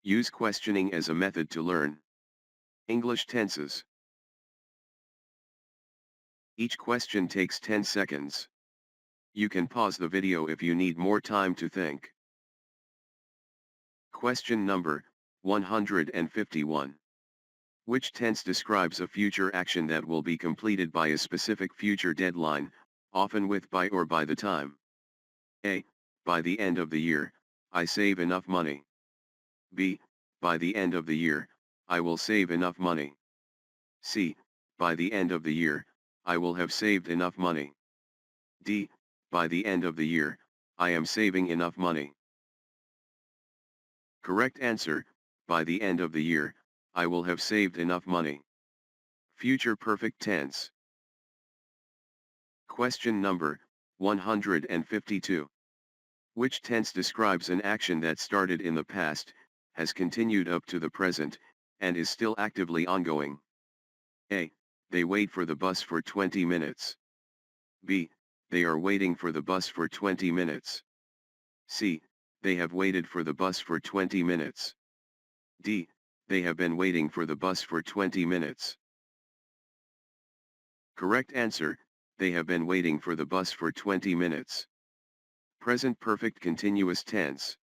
Use questioning as a method to learn English tenses. Each question takes 10 seconds. You can pause the video if you need more time to think. Question number 151. Which tense describes a future action that will be completed by a specific future deadline, often with by or by the time? A. By the end of the year, I save enough money. B. By the end of the year, I will save enough money. C. By the end of the year, I will have saved enough money. D. By the end of the year, I am saving enough money. Correct answer, by the end of the year, I will have saved enough money. Future perfect tense. Question number 152. Which tense describes an action that started in the past, has continued up to the present, and is still actively ongoing? A. They wait for the bus for 20 minutes. B. They are waiting for the bus for 20 minutes. C. They have waited for the bus for 20 minutes. D. They have been waiting for the bus for 20 minutes. Correct answer, they have been waiting for the bus for 20 minutes. Present perfect continuous tense.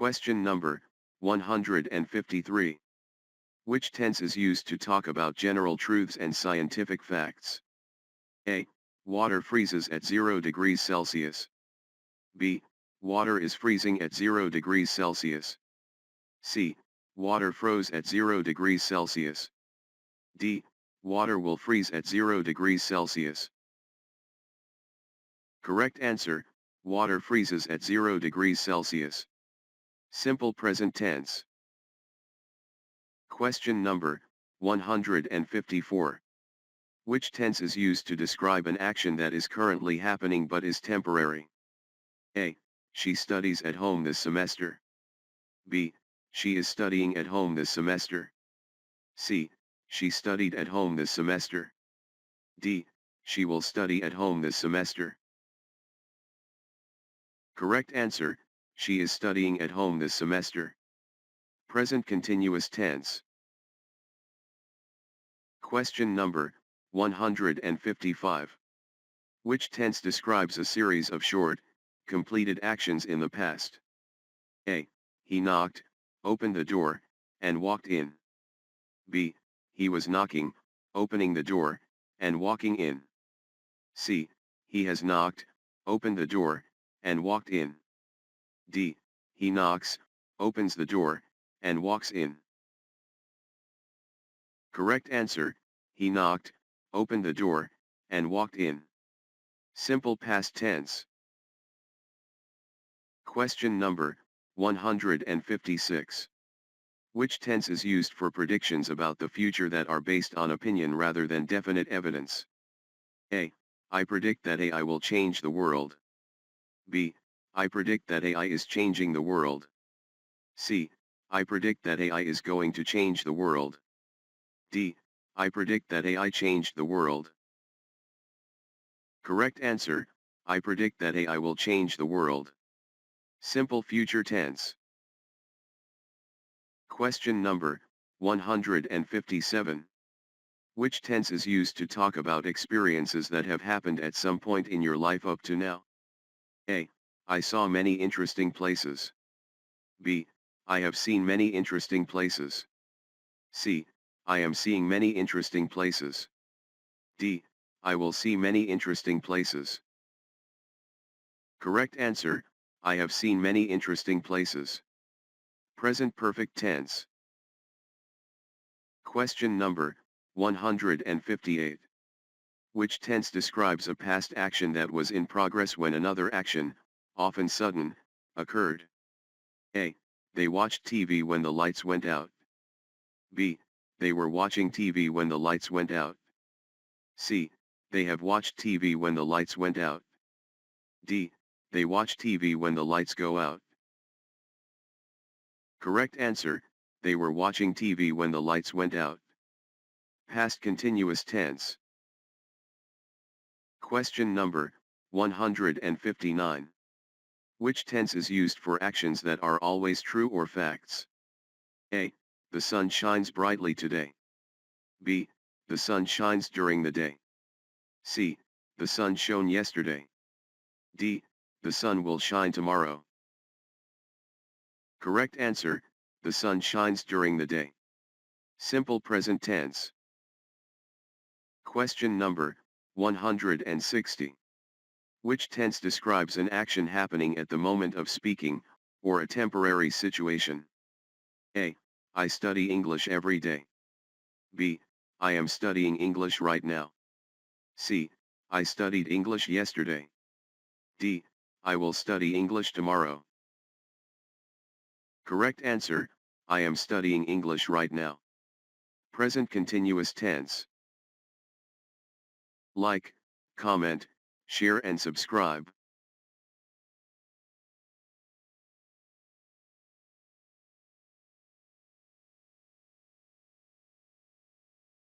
Question number 153. Which tense is used to talk about general truths and scientific facts? A. Water freezes at 0 degrees Celsius. B. Water is freezing at 0 degrees Celsius. C. Water froze at 0 degrees Celsius. D. Water will freeze at 0 degrees Celsius. Correct answer, water freezes at 0 degrees Celsius. Simple present tense. Question number 154. Which tense is used to describe an action that is currently happening but is temporary? A. She studies at home this semester. B. She is studying at home this semester. C. She studied at home this semester. D. She will study at home this semester. Correct answer, she is studying at home this semester. Present continuous tense. Question number 155. Which tense describes a series of short, completed actions in the past? A. He knocked, opened the door, and walked in. B. He was knocking, opening the door, and walking in. C. He has knocked, opened the door, and walked in. D. He knocks, opens the door, and walks in. Correct answer, he knocked, opened the door, and walked in. Simple past tense. Question number 156. Which tense is used for predictions about the future that are based on opinion rather than definite evidence? A. I predict that AI will change the world. B. I predict that AI is changing the world. C. I predict that AI is going to change the world. D. I predict that AI changed the world. Correct answer, I predict that AI will change the world. Simple future tense. Question number 157. Which tense is used to talk about experiences that have happened at some point in your life up to now? A. I saw many interesting places. B. I have seen many interesting places. C. I am seeing many interesting places. D. I will see many interesting places. Correct answer, I have seen many interesting places. Present perfect tense. Question number 158. Which tense describes a past action that was in progress when another action, often sudden, occurred? A. They watched TV when the lights went out. B. They were watching TV when the lights went out. C. They have watched TV when the lights went out. D. They watch TV when the lights go out. Correct answer, they were watching TV when the lights went out. Past continuous tense. Question number 159. Which tense is used for actions that are always true or facts? A. The sun shines brightly today. B. The sun shines during the day. C. The sun shone yesterday. D. The sun will shine tomorrow. Correct answer, the sun shines during the day. Simple present tense. Question number 160. Which tense describes an action happening at the moment of speaking, or a temporary situation? A. I study English every day. B. I am studying English right now. C. I studied English yesterday. D. I will study English tomorrow. Correct answer, I am studying English right now. Present continuous tense. Like, comment, share and subscribe.